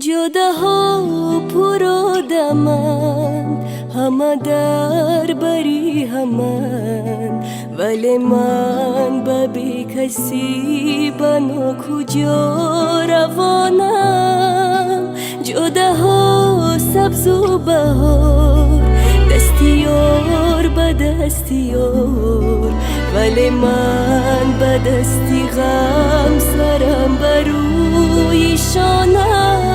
جده ها پرآدمند، همه در بری همند، ولی من به بی کسی بنا کجا روانم. جده ها سبز و بهار، دستیار به دستیار، ولی من به دستی غم سرم بر روی شانم.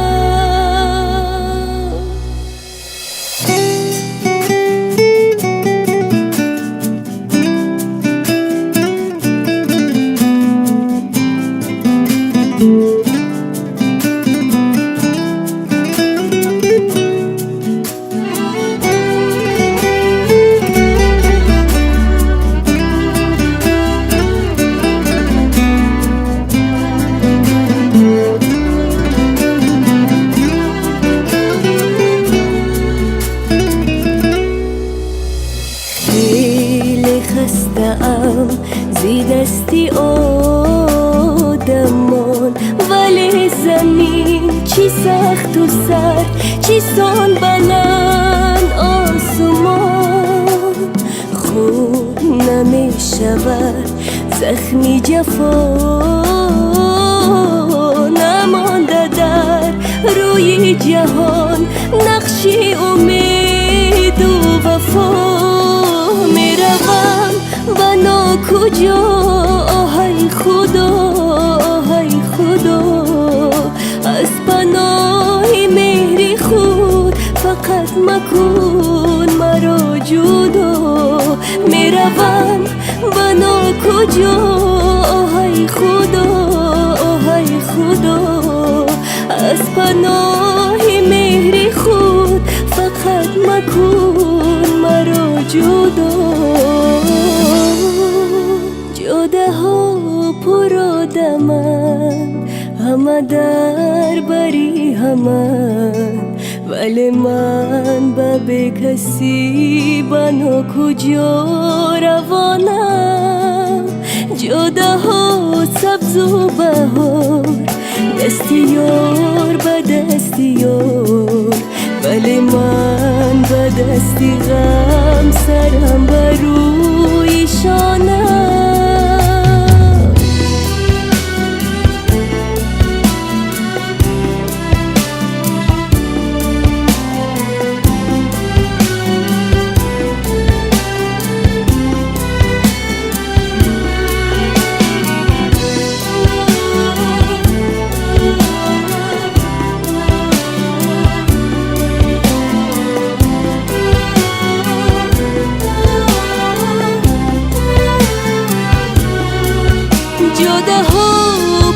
زی دستی آدمان، ولی زمین چی سخت و سر، چی سان بلند آسمان. خود نمی شود زخمی جفا، نمانده در روی جهان نقشی امید و وفا. می روم بنا کجا آهای خدا، آهای خدا، از پناه مهری خود فقط مکن مرا جدا. می روم بنا کجا آهای خدا، آهای خدا، از پناه مهری خود فقط مکن مرا جدا. جده ها پرآدمند، همه در بری همند، ولی من به بی کسی بنا کجا روانم. جده ها سبز و بهار، دستیار به دستیار، ولی من به دستی غم سرم بر روی شانم. جده ها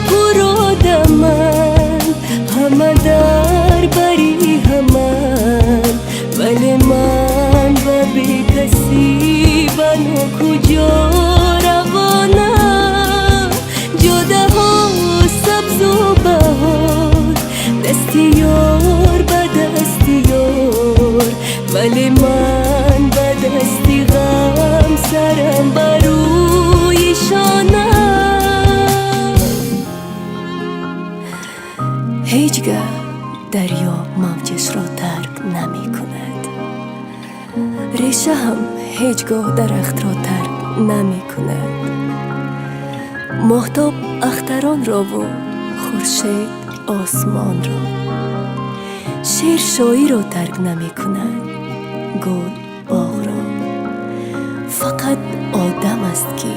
پرآدمند، همه در بری همند، ولی من به بی کسی بنا کجا روانم. جده ها سبز و بهار، دستیار به دستیار، ولی من به دستی غم سرم بر روی شانم. هیچگاه دریا موجش را ترک نمی کند، ریشه هم هیچگاه درخت را ترک نمی کند. ماهتاب اختران را و خورشید آسمان را، شیر شاعری را ترک نمی کند، گل باغ را. فقط آدم است که